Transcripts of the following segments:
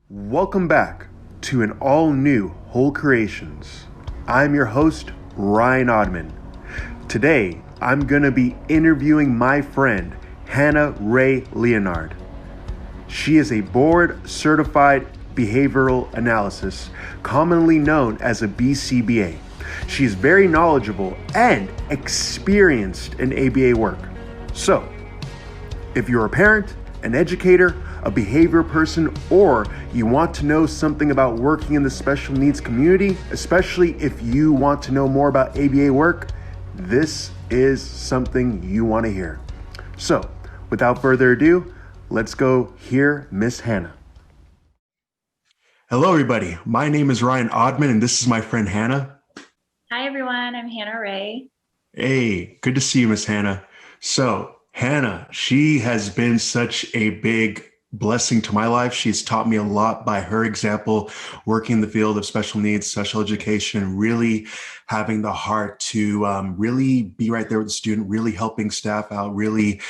Welcome back to an all-new Whole Creations. I'm your host, Ryan Odman. Today, I'm going to be interviewing my friend, Hannah Ray Leonard. She is a Board Certified Behavioral Analyst, commonly known as a BCBA. She is very knowledgeable and experienced in ABA work. So, if you're a parent, an educator, a behavior person, or you want to know something about working in the special needs community, especially if you want to know more about ABA work, this is something you want to hear. So, without further ado, let's go hear Miss Hannah. Hello, everybody. My name is Ryan Odman, and this is my friend Hannah. Hi, everyone. I'm Hannah Ray. Hey, good to see you, Miss Hannah. So, Hannah, she has been such a big blessing to my life. She's taught me a lot by her example, working in the field of special needs, special education, really having the heart to really be right there with the student, really helping staff out, really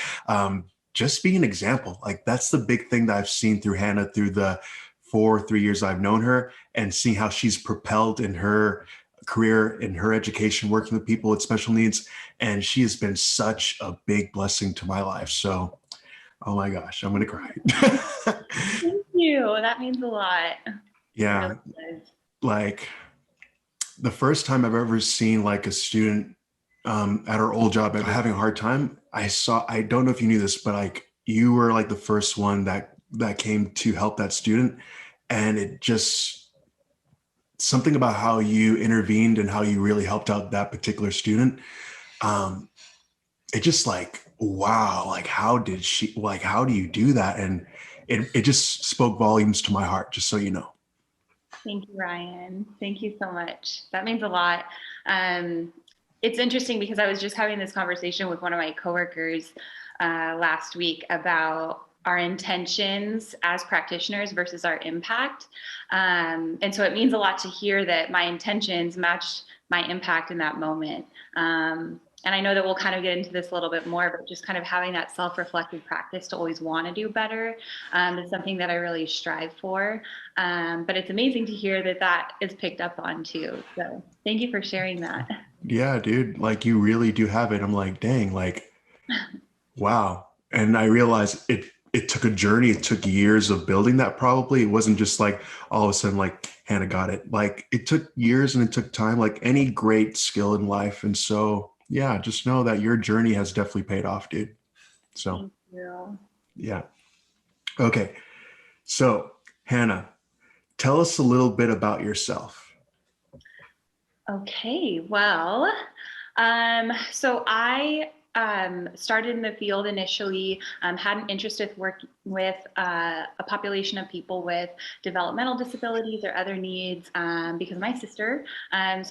just being an example. Like that's the big thing that I've seen through Hannah through the 3 years I've known her, and seeing how she's propelled in her career, in her education, working with people with special needs. And she has been such a big blessing to my life. So, oh my gosh, I'm going to cry. Thank you. That means a lot. Yeah. Really Like the first time I've ever seen like a student at our old job having a hard time, I don't know if you knew this, but like you were like the first one that came to help that student. And it just, something about how you intervened and how you really helped out that particular student. It just like, wow, like how do you do that? And it just spoke volumes to my heart, just so you know. Thank you, Ryan. Thank you so much. That means a lot. It's interesting because I was just having this conversation with one of my coworkers last week about our intentions as practitioners versus our impact. And so it means a lot to hear that my intentions matched my impact in that moment. And I know that we'll kind of get into this a little bit more, but just kind of having that self-reflective practice to always want to do better is something that I really strive for. But it's amazing to hear that that is picked up on too. So thank you for sharing that. Yeah, dude, like you really do have it. I'm like, dang, like, wow. And I realized it took a journey. It took years of building that probably. It wasn't just like all of a sudden like Hannah got it. Like it took years and it took time, like any great skill in life. And so yeah, just know that your journey has definitely paid off, dude. So Thank you. yeah. Okay. So Hannah, tell us a little bit about yourself. Okay, well, so I started in the field initially, had an interest with working with a population of people with developmental disabilities or other needs because of my sister. I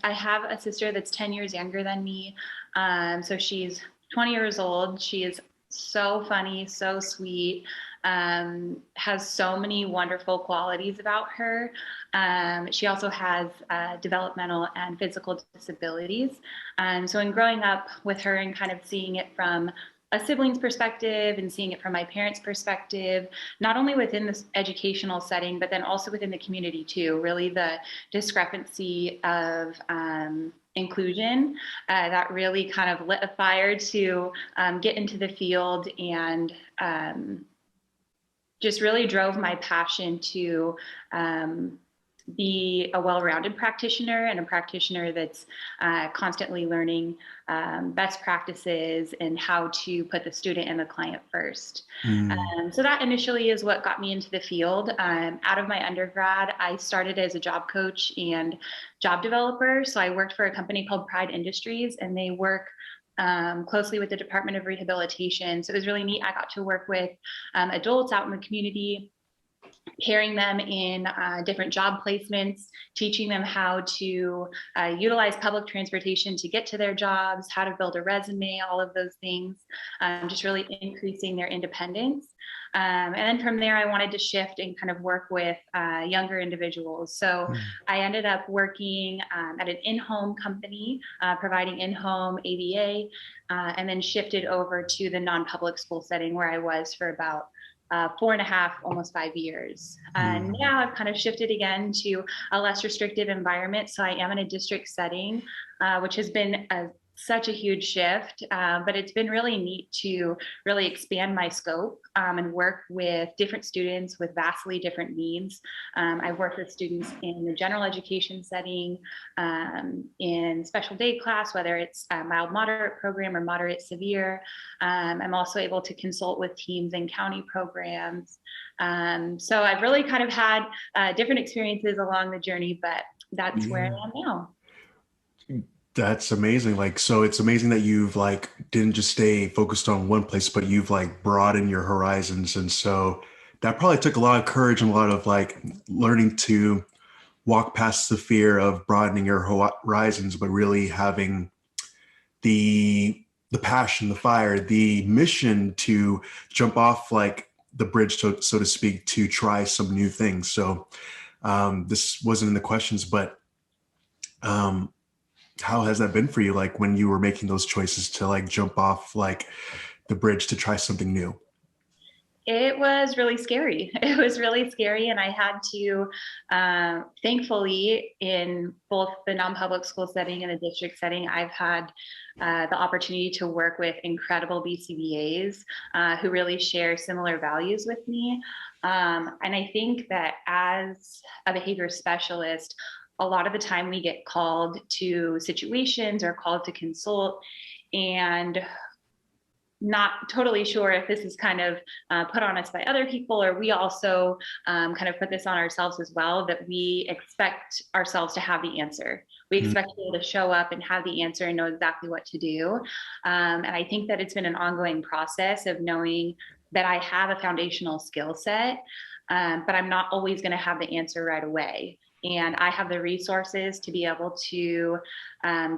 have a sister that's 10 years younger than me. So she's 20 years old. She is so funny, so sweet, has so many wonderful qualities about her. She also has developmental and physical disabilities. So in growing up with her and kind of seeing it from a sibling's perspective and seeing it from my parents' perspective, not only within this educational setting, but then also within the community too, really the discrepancy of inclusion that really kind of lit a fire to get into the field and just really drove my passion to be a well-rounded practitioner and a practitioner that's constantly learning best practices and how to put the student and the client first. So that initially is what got me into the field. Out of my undergrad, I started as a job coach and job developer. So I worked for a company called Pride Industries, and they work closely with the Department of Rehabilitation. So it was really neat. I got to work with adults out in the community, pairing them in different job placements, teaching them how to utilize public transportation to get to their jobs, how to build a resume, all of those things, just really increasing their independence. And then from there, I wanted to shift and kind of work with younger individuals. So I ended up working at an in-home company, providing in-home ABA, and then shifted over to the non-public school setting where I was for about 4.5, almost 5 years. And now I've kind of shifted again to a less restrictive environment. So I am in a district setting, which has been such a huge shift, but it's been really neat to really expand my scope and work with different students with vastly different needs. I've worked with students in the general education setting, in special day class, whether it's a mild moderate program or moderate severe. I'm also able to consult with teams in county programs. So I've really kind of had different experiences along the journey, but that's where I am now. That's amazing. Like, so it's amazing that you've like didn't just stay focused on one place, but you've like broadened your horizons. And so that probably took a lot of courage and a lot of like learning to walk past the fear of broadening your horizons, but really having the passion, the fire, the mission to jump off like the bridge, so to speak, to try some new things. So this wasn't in the questions, but how has that been for you? Like when you were making those choices to like jump off like the bridge to try something new? It was really scary. It was really scary. And I had to, thankfully, in both the non-public school setting and the district setting, I've had the opportunity to work with incredible BCBAs who really share similar values with me. And I think that as a behavior specialist, a lot of the time we get called to situations or called to consult, and not totally sure if this is kind of put on us by other people, or we also kind of put this on ourselves as well, that we expect ourselves to have the answer. We expect to be able to show up and have the answer and know exactly what to do. And I think that it's been an ongoing process of knowing that I have a foundational skill set, but I'm not always going to have the answer right away. And I have the resources to be able to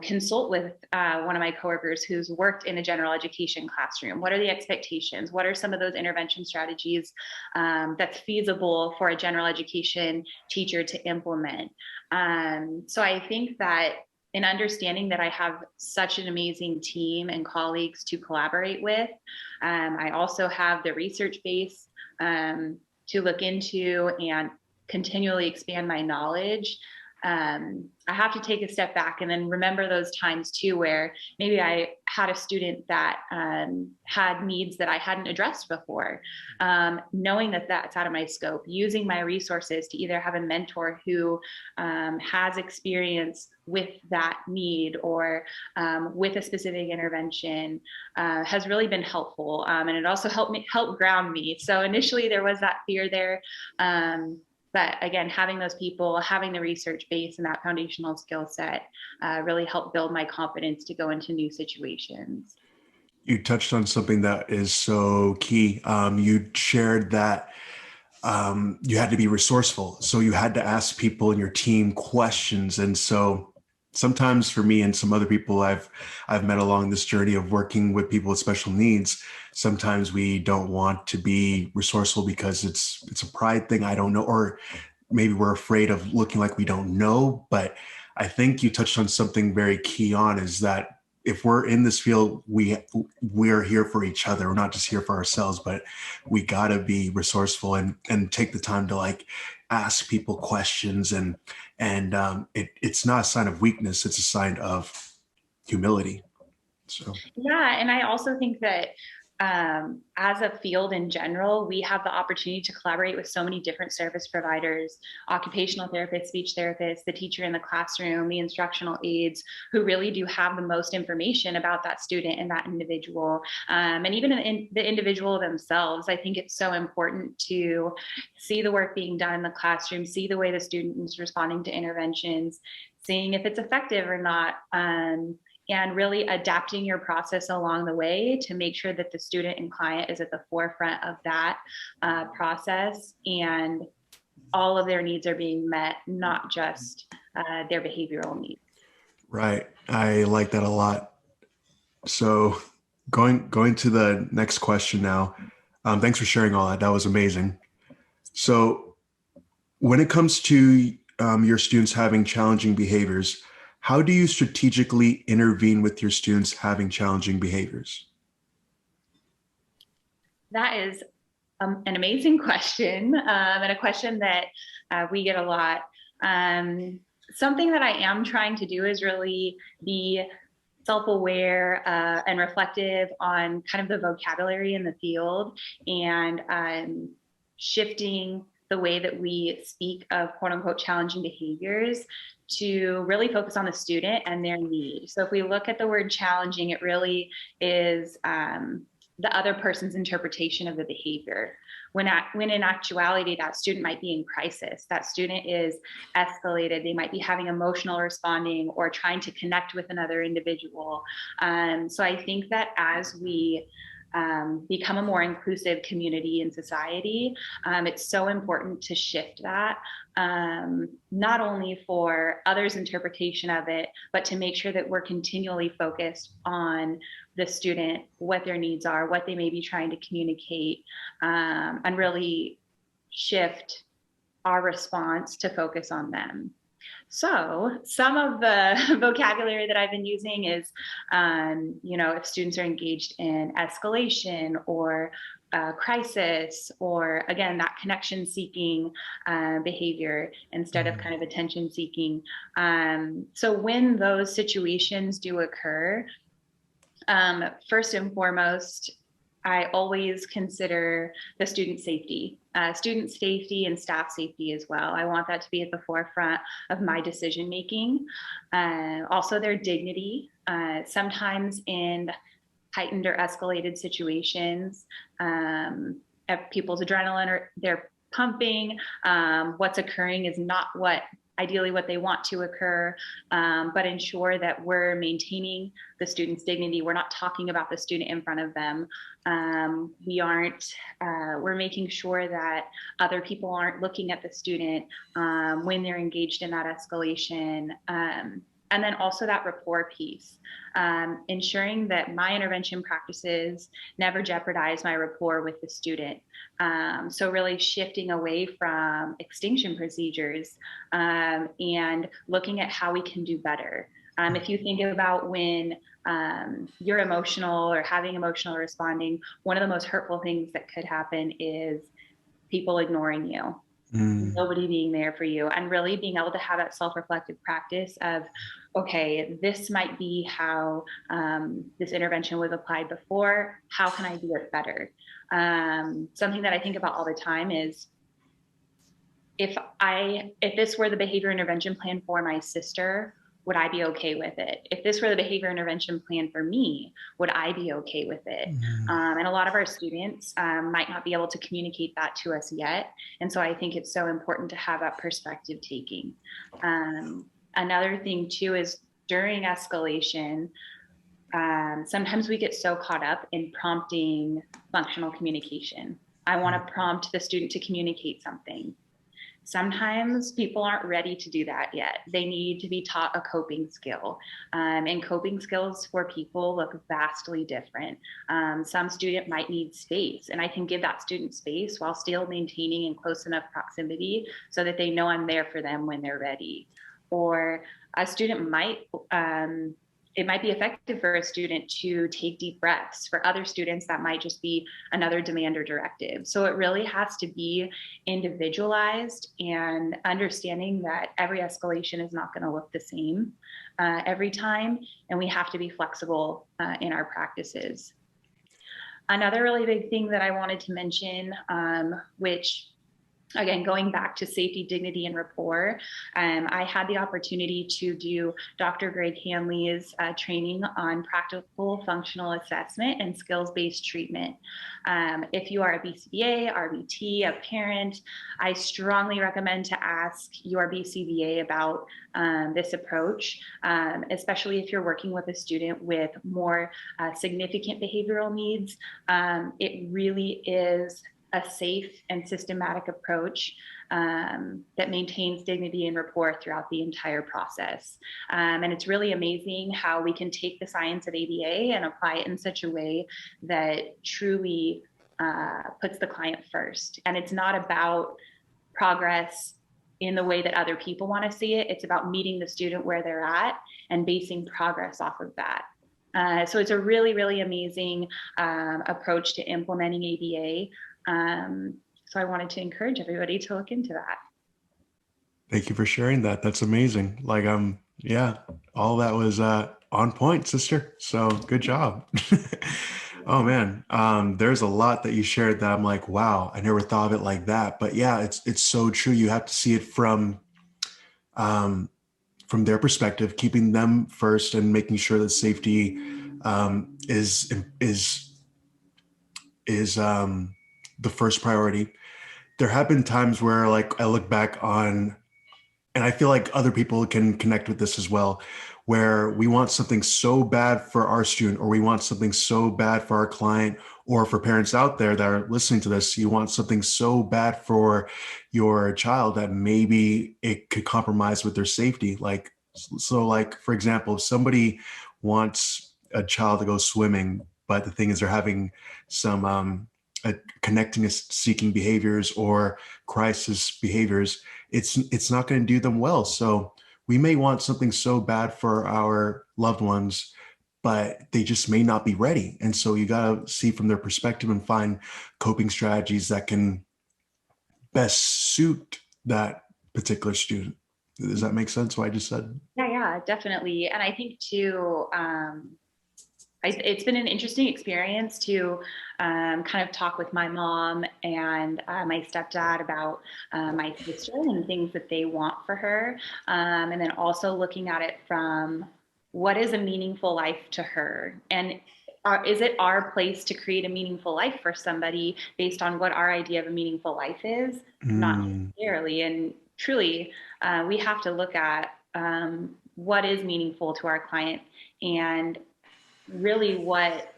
consult with one of my coworkers who's worked in a general education classroom. What are the expectations? What are some of those intervention strategies that's feasible for a general education teacher to implement? So I think that in understanding that I have such an amazing team and colleagues to collaborate with, I also have the research base to look into and continually expand my knowledge. I have to take a step back and then remember those times too, where maybe I had a student that had needs that I hadn't addressed before. Knowing that that's out of my scope, using my resources to either have a mentor who has experience with that need or with a specific intervention has really been helpful. And it also helped ground me. So initially there was that fear there. But again, having those people, having the research base and that foundational skill set really helped build my confidence to go into new situations. You touched on something that is so key. You shared that you had to be resourceful. So you had to ask people in your team questions. And so sometimes for me and some other people I've met along this journey of working with people with special needs, sometimes we don't want to be resourceful because it's a pride thing. I don't know, or maybe we're afraid of looking like we don't know. But I think you touched on something very key on is that if we're in this field, we're here for each other. We're not just here for ourselves, but we gotta be resourceful and take the time to like ask people questions and it's not a sign of weakness. It's a sign of humility. So Yeah, and I also think that as a field in general, we have the opportunity to collaborate with so many different service providers, occupational therapists, speech therapists, the teacher in the classroom, the instructional aides, who really do have the most information about that student and that individual. And even in the individual themselves, I think it's so important to see the work being done in the classroom, see the way the student is responding to interventions, seeing if it's effective or not. And really adapting your process along the way to make sure that the student and client is at the forefront of that process and all of their needs are being met, not just their behavioral needs. right. I like that a lot. So going to the next question now. Thanks for sharing all that. That was amazing. So when it comes to your students having challenging behaviors, how do you strategically intervene with your students having challenging behaviors? That is An amazing question, and a question that we get a lot. Something that I am trying to do is really be self-aware and reflective on kind of the vocabulary in the field, and shifting the way that we speak of quote unquote challenging behaviors to really focus on the student and their need. So if we look at the word challenging, it really is the other person's interpretation of the behavior. When in actuality, that student might be in crisis. That student is escalated. They might be having emotional responding or trying to connect with another individual. So I think that as we become a more inclusive community and society, it's so important to shift that, not only for others' interpretation of it, but to make sure that we're continually focused on the student, what their needs are, what they may be trying to communicate, and really shift our response to focus on them. So some of the vocabulary that I've been using is, if students are engaged in escalation or crisis, or again, that connection seeking behavior instead of kind of attention seeking. So when those situations do occur, first and foremost, I always consider the student safety and staff safety as well. I want that to be at the forefront of my decision making. Also their dignity. Sometimes in heightened or escalated situations, people's adrenaline, they're pumping. What's occurring is not ideally what they want to occur, but ensure that we're maintaining the student's dignity. We're not talking about the student in front of them. We're making sure that other people aren't looking at the student when they're engaged in that escalation. And then also that rapport piece, ensuring that my intervention practices never jeopardize my rapport with the student. So really shifting away from extinction procedures and looking at how we can do better. If you think about when you're emotional or having emotional responding, one of the most hurtful things that could happen is people ignoring you. Nobody being there for you, and really being able to have that self-reflective practice of, okay, this might be how this intervention was applied before. How can I do it better? Something that I think about all the time is if this were the behavior intervention plan for my sister, would I be okay with it? If this were the behavior intervention plan for me, would I be okay with it? And a lot of our students might not be able to communicate that to us yet. And so I think it's so important to have that perspective taking. Another thing too is during escalation, sometimes we get so caught up in prompting functional communication. I want to prompt the student to communicate something. Sometimes people aren't ready to do that yet. They need to be taught a coping skill. And coping skills for people look vastly different. Some student might need space, and I can give that student space while still maintaining in close enough proximity so that they know I'm there for them when they're ready. Or a student it might be effective for a student to take deep breaths. For other students, that might just be another demand or directive. So it really has to be individualized, and understanding that every escalation is not going to look the same every time, and we have to be flexible in our practices. Another really big thing that I wanted to mention, which again, going back to safety, dignity, and rapport, I had the opportunity to do Dr. Greg Hanley's training on practical functional assessment and skills-based treatment. If you are a BCBA, RBT, a parent, I strongly recommend to ask your BCBA about this approach, especially if you're working with a student with more significant behavioral needs. It really is a safe and systematic approach that maintains dignity and rapport throughout the entire process. And it's really amazing how we can take the science of ABA and apply it in such a way that truly puts the client first. And it's not about progress in the way that other people want to see it. It's about meeting the student where they're at and basing progress off of that. So it's a really, really amazing approach to implementing ABA. So I wanted to encourage everybody to look into that. Thank you for sharing that. That's amazing. Like, yeah, all that was on point, sister. So good job. Oh man, there's a lot that you shared that I'm like, wow, I never thought of it like that. But yeah, it's so true. You have to see it um, from their perspective, keeping them first and making sure that safety is the first priority. There have been times where like I look back on, and I feel like other people can connect with this as well, where we want something so bad for our student, or we want something so bad for our client, or for parents out there that are listening to this, you want something so bad for your child that maybe it could compromise with their safety. Like, so like, for example, if somebody wants a child to go swimming, but the thing is they're having some connecting seeking behaviors or crisis behaviors, it's not going to do them well. So we may want something so bad for our loved ones, but they just may not be ready. And so you got to see from their perspective and find coping strategies that can best suit that particular student. Does that make sense what I just said? Yeah, definitely. And I think too, it's been an interesting experience to kind of talk with my mom and my stepdad about my sister and things that they want for her. And then also looking at it from what is a meaningful life to her? And is it our place to create a meaningful life for somebody based on what our idea of a meaningful life is? Not Mm, necessarily. And truly, we have to look at what is meaningful to our client and really what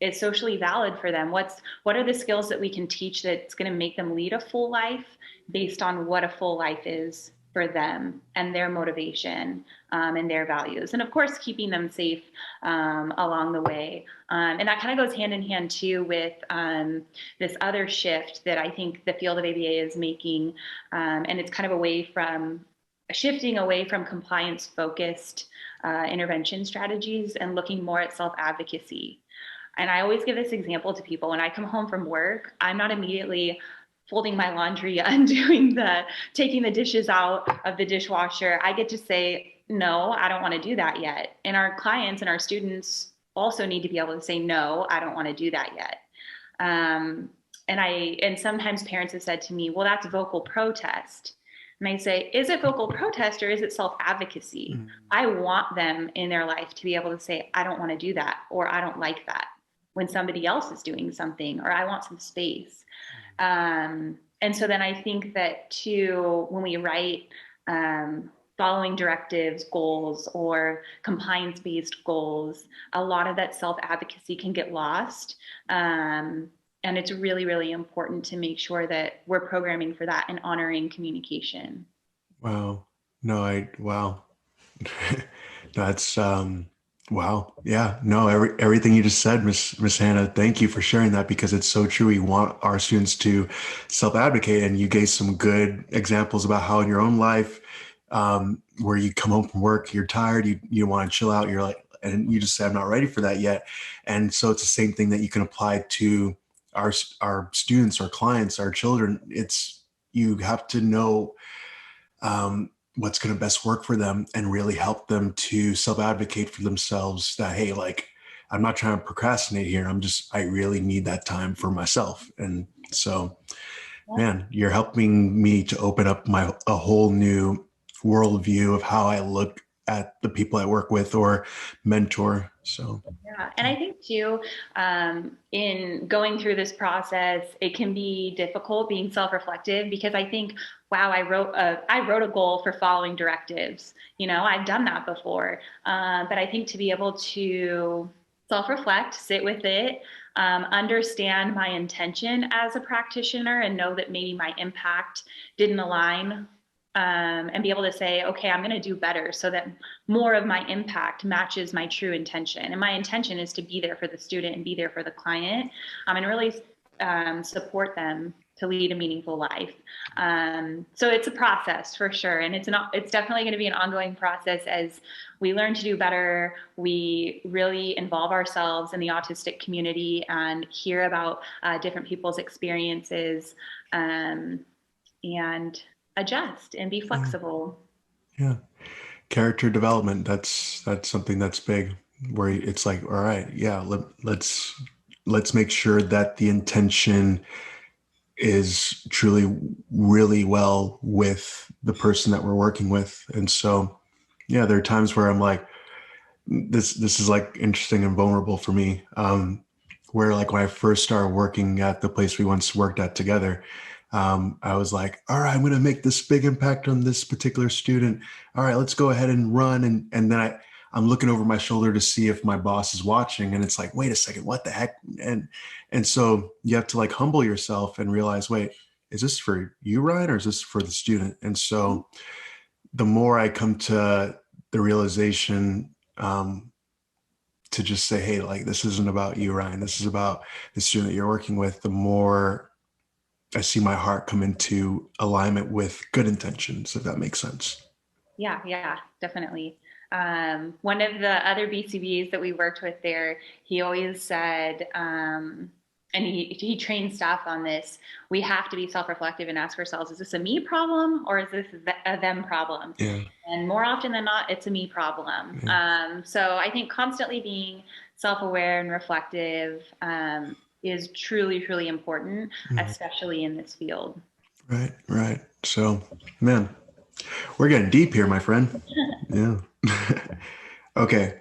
is socially valid for them. What are the skills that we can teach that's going to make them lead a full life based on what a full life is for them and their motivation and their values, and of course keeping them safe along the way. And that kind of goes hand in hand too with this other shift that I think the field of ABA is making, and it's kind of away from shifting away from compliance focused intervention strategies and looking more at self advocacy. And I always give this example to people. When I come home from work, I'm not immediately folding my laundry, undoing taking the dishes out of the dishwasher. I get to say, no, I don't want to do that yet. And our clients and our students also need to be able to say, no, I don't want to do that yet. And sometimes parents have said to me, well, that's vocal protest. And I say, is it vocal protest or is it self advocacy? mm, I want them in their life to be able to say, I don't want to do that, or I don't like that when somebody else is doing something, or I want some space. And so then I think that too, when we write following directives, goals, or compliance based goals, a lot of that self advocacy can get lost. And it's really, really important to make sure that we're programming for that and honoring communication. wow. No, wow. That's wow. Yeah. No, everything you just said, Miss Hannah, thank you for sharing that because it's so true. We want our students to self-advocate, and you gave some good examples about how in your own life, where you come home from work, you're tired, you want to chill out, you're like, and you just say, I'm not ready for that yet. And so it's the same thing that you can apply to our students, our clients, our children. It's you have to know what's going to best work for them and really help them to self-advocate for themselves that, hey, like, I'm not trying to procrastinate here. I really need that time for myself. And so, man, you're helping me to open up a whole new worldview of how I look at the people I work with or mentor. So, Yeah, and I think too, in going through this process, it can be difficult being self-reflective because I think, wow, I wrote a goal for following directives. You know, I've done that before, but I think to be able to self-reflect, sit with it, understand my intention as a practitioner, and know that maybe my impact didn't align, and be able to say, okay, I'm going to do better so that more of my impact matches my true intention. And my intention is to be there for the student and be there for the client, and really support them to lead a meaningful life. So it's a process for sure. And it's definitely going to be an ongoing process as we learn to do better. We really involve ourselves in the autistic community and hear about different people's experiences, and adjust and be flexible. Yeah. Character development. That's something that's big, where it's like, all right, yeah, let's make sure that the intention is truly really well with the person that we're working with. And so, yeah, there are times where I'm like, this is like interesting and vulnerable for me. Where like when I first started working at the place we once worked at together, I was like, all right, I'm going to make this big impact on this particular student. All right, let's go ahead and run. And then I'm looking over my shoulder to see if my boss is watching. And it's like, wait a second, what the heck? And so you have to like humble yourself and realize, wait, is this for you, Ryan, or is this for the student? And so the more I come to the realization, to just say, hey, like, this isn't about you, Ryan, this is about the student that you're working with, the more I see my heart come into alignment with good intentions, if that makes sense. Yeah, definitely. One of the other BCBs that we worked with there, he always said, and he trained staff on this, we have to be self-reflective and ask ourselves, is this a me problem or is this a them problem? Yeah. And more often than not, it's a me problem. Yeah. So I think constantly being self-aware and reflective is truly, truly important, especially in this field. Right. So, man, we're getting deep here, my friend. Yeah. Okay.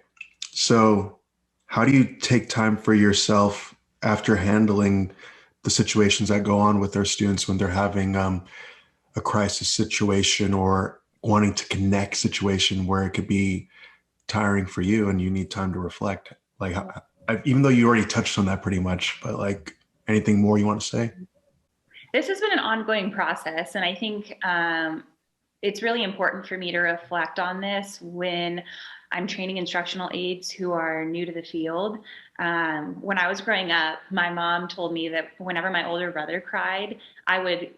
So, how do you take time for yourself after handling the situations that go on with our students when they're having a crisis situation or wanting to connect situation where it could be tiring for you and you need time to reflect? Like, even though you already touched on that pretty much, but like anything more you want to say? This has been an ongoing process, and I think it's really important for me to reflect on this when I'm training instructional aides who are new to the field. When I was growing up, my mom told me that whenever my older brother cried, I would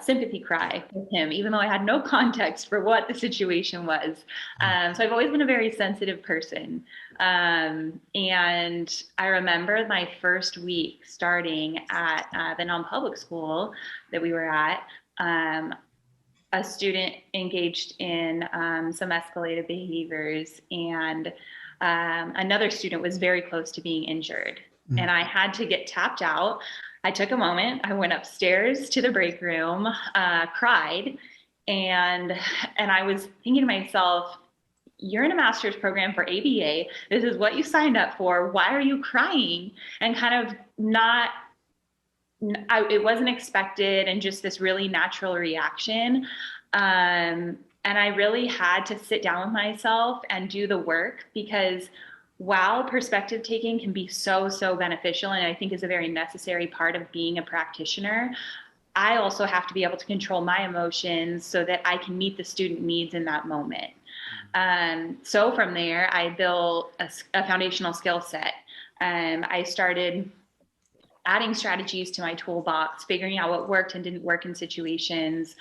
sympathy cry with him, even though I had no context for what the situation was. So I've always been a very sensitive person. And I remember my first week starting at the non-public school that we were at. A student engaged in some escalated behaviors, and another student was very close to being injured. And I had to get tapped out. I took a moment. I went upstairs to the break room, cried, and I was thinking to myself, you're in a master's program for ABA. This is what you signed up for. Why are you crying? And kind of not, it wasn't expected, and just this really natural reaction. And I really had to sit down with myself and do the work, because while perspective taking can be so, so beneficial, and I think is a very necessary part of being a practitioner, I also have to be able to control my emotions so that I can meet the student needs in that moment. So from there, I built a foundational skill set. I started adding strategies to my toolbox, figuring out what worked and didn't work in situations,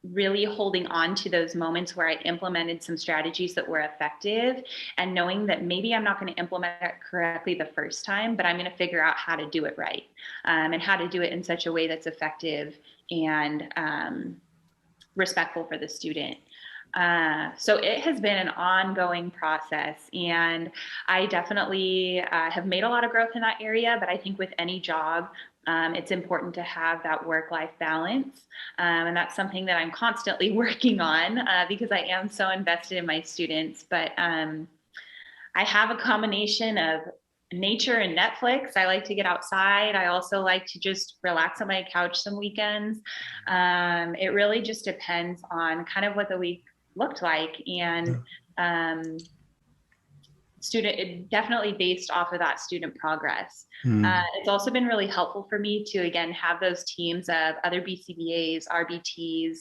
really holding on to those moments where I implemented some strategies that were effective, and knowing that maybe I'm not going to implement it correctly the first time, but I'm going to figure out how to do it right, and how to do it in such a way that's effective and respectful for the student. So it has been an ongoing process, and I definitely have made a lot of growth in that area. But I think with any job, it's important to have that work-life balance. And that's something that I'm constantly working on, because I am so invested in my students. But I have a combination of nature and Netflix. I like to get outside. I also like to just relax on my couch some weekends. It really just depends on kind of what the week looked like. And definitely based off of that student progress. Mm. It's also been really helpful for me to, again, have those teams of other BCBAs, RBTs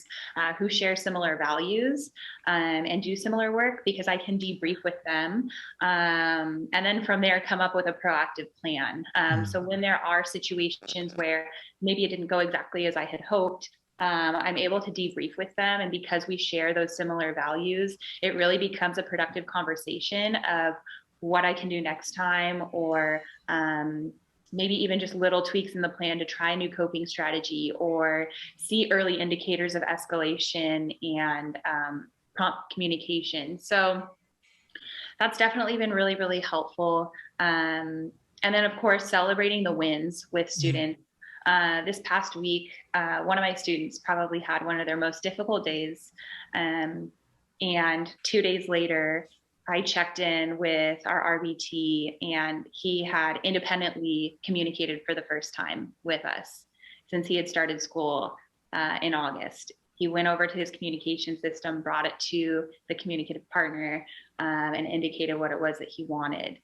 who share similar values and do similar work, because I can debrief with them. And then from there, come up with a proactive plan. So when there are situations where maybe it didn't go exactly as I had hoped, I'm able to debrief with them. And because we share those similar values, it really becomes a productive conversation of what I can do next time, or maybe even just little tweaks in the plan to try a new coping strategy, or see early indicators of escalation and prompt communication. So that's definitely been really, really helpful. And then, of course, celebrating the wins with students. This past week, one of my students probably had one of their most difficult days. And 2 days later, I checked in with our RBT, and he had independently communicated for the first time with us since he had started school in August. He went over to his communication system, brought it to the communicative partner, and indicated what it was that he wanted.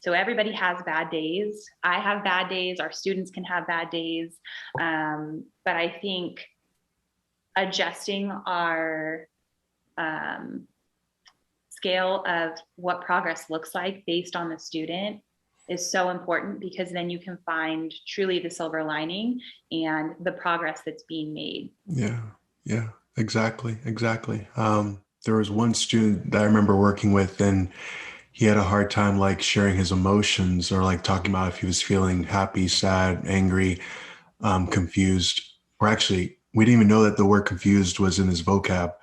So everybody has bad days. I have bad days. Our students can have bad days. But I think adjusting our scale of what progress looks like based on the student is so important, because then you can find truly the silver lining and the progress that's being made. Yeah, exactly. There was one student that I remember working with, and he had a hard time like sharing his emotions, or like talking about if he was feeling happy, sad, angry, confused. Or actually, we didn't even know that the word confused was in his vocab.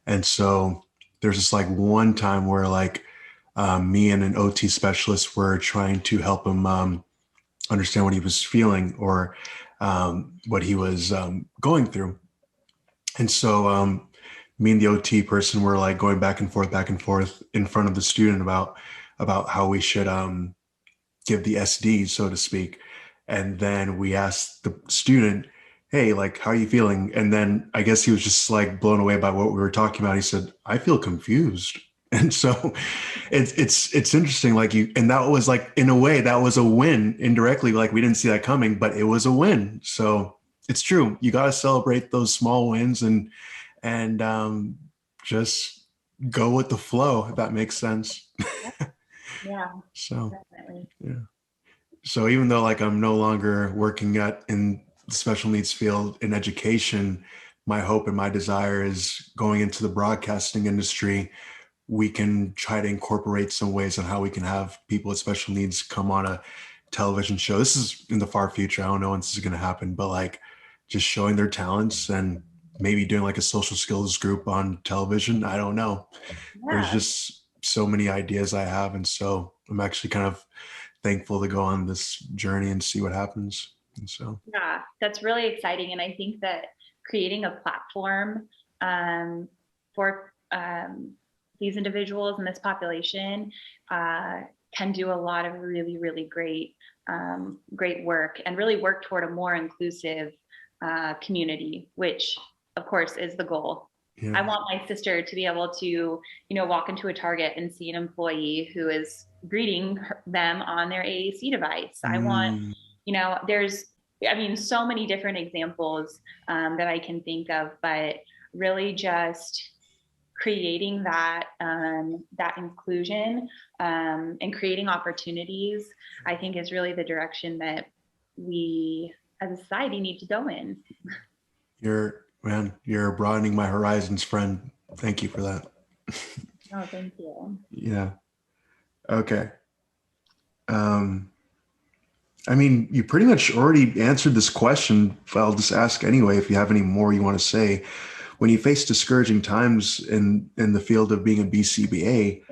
And so there's just like one time where like me and an OT specialist were trying to help him understand what he was feeling, or what he was going through. And so me and the OT person were like going back and forth in front of the student about how we should give the SD, so to speak. And then we asked the student, "Hey, like, how are you feeling?" And then I guess he was just like blown away by what we were talking about. He said, "I feel confused." And so it's interesting, like you, and that was like, in a way, that was a win indirectly. Like we didn't see that coming, but it was a win. So it's true. You got to celebrate those small wins, and just go with the flow, if that makes sense. Yeah, So definitely. yeah. So even though like I'm no longer working in the special needs field in education, my hope and my desire is going into the broadcasting industry. We can try to incorporate some ways on how we can have people with special needs come on a television show. This is in the far future. I don't know when this is going to happen, but like just showing their talents and maybe doing like a social skills group on television. I don't know. There's Yeah. just so many ideas I have. And so I'm actually kind of thankful to go on this journey and see what happens. And so, Yeah, that's really exciting. And I think that creating a platform for these individuals in this population uh, can do a lot of really, really great work, and really work toward a more inclusive community, which of course is the goal. I yeah. want my sister to be able to, walk into a Target and see an employee who is greeting them on their AAC device. I want, Mm, there's, I mean, so many different examples that I can think of, but really just creating that inclusion and creating opportunities, I think is really the direction that we as a society need to go in. you're broadening my horizons, friend. Thank you for that. Oh, thank you. Yeah. Okay. Um, I mean, you pretty much already answered this question. I'll just ask anyway if you have any more you want to say. When you face discouraging times in the field of being a BCBA,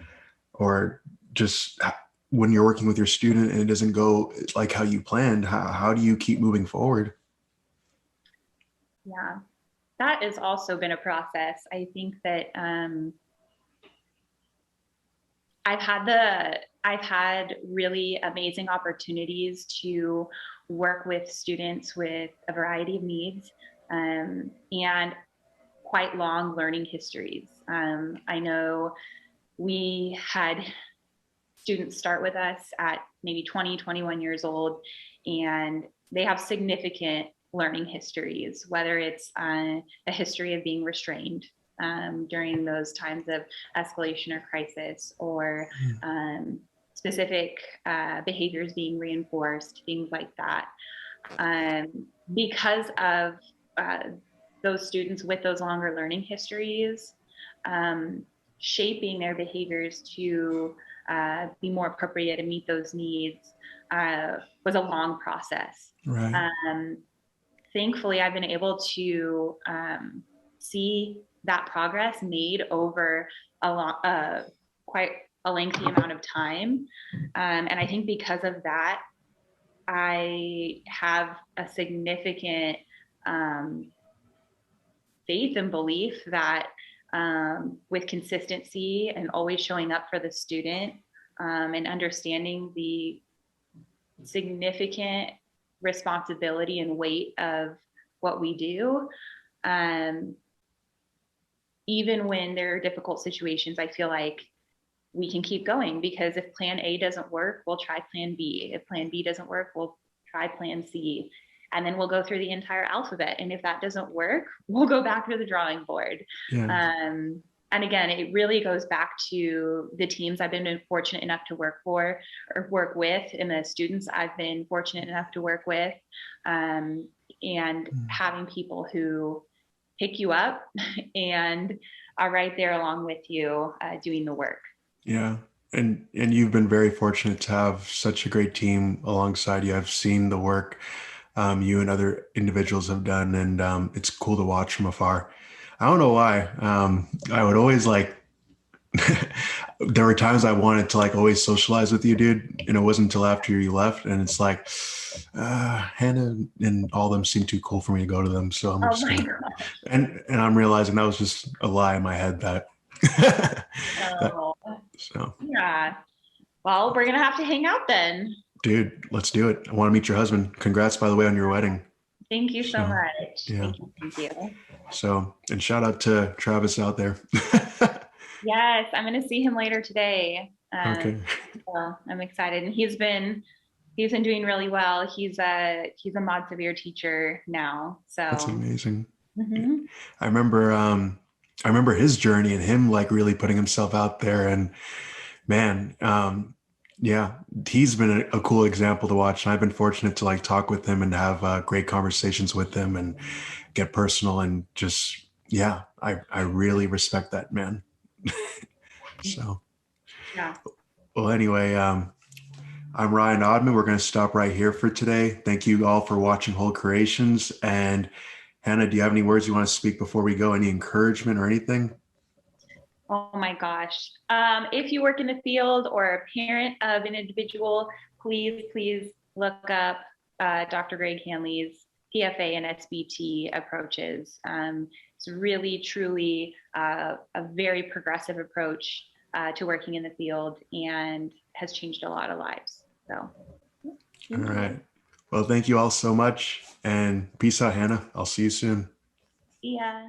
or just when you're working with your student and it doesn't go like how you planned, how do you keep moving forward? Yeah, that has also been a process. I think that I've had really amazing opportunities to work with students with a variety of needs and quite long learning histories. I know we had students start with us at maybe 20, 21 years old, and they have significant learning histories, whether it's a history of being restrained during those times of escalation or crisis, or specific behaviors being reinforced, things like that. Because of those students with those longer learning histories, shaping their behaviors to be more appropriate and meet those needs was a long process. Right. Thankfully, I've been able to see that progress made over quite a lengthy amount of time. And I think because of that, I have a significant faith and belief that with consistency and always showing up for the student, and understanding the significant responsibility and weight of what we do, even when there are difficult situations, I feel like we can keep going, because if plan A doesn't work, we'll try plan B. If plan B doesn't work, we'll try plan C. And then we'll go through the entire alphabet. And if that doesn't work, we'll go back to the drawing board. Yeah. And again, it really goes back to the teams I've been fortunate enough to work for or work with, and the students I've been fortunate enough to work with, and having people who pick you up and are right there along with you doing the work. Yeah. And you've been very fortunate to have such a great team alongside you. I've seen the work you and other individuals have done, and it's cool to watch from afar. I don't know why. I would always like, there were times I wanted to like always socialize with you, dude. And it wasn't until after you left. And it's like, Hannah and all of them seem too cool for me to go to them. So I'm Oh just my gonna, God. and I'm realizing that was just a lie in my head that, that Oh, so yeah. Well, we're going to have to hang out then. dude, let's do it. I want to meet your husband. Congrats, by the way, on your wedding. Thank you so So much. yeah. Thank you. Thank you. So, and shout out to Travis out there. Yes, I'm going to see him later today. Okay. So I'm excited, and he's been doing really well. He's a mod severe teacher now. That's So amazing. mhm. I remember I remember his journey and him like really putting himself out there, and man, yeah, he's been a cool example to watch. And I've been fortunate to like talk with him and have great conversations with him and get personal, and just yeah, I really respect that man. So, Yeah. well, anyway, I'm Ryan Odman. We're going to stop right here for today. Thank you all for watching Whole Creations. And Hannah, do you have any words you want to speak before we go? Any encouragement or anything? Oh my gosh. If you work in the field or a parent of an individual, please look up Dr. Greg Hanley's PFA and SBT approaches. It's really, truly a very progressive approach to working in the field, and has changed a lot of lives. So, All thank right. you. Well, thank you all so much, and peace out, Hannah. I'll see you soon. Yeah.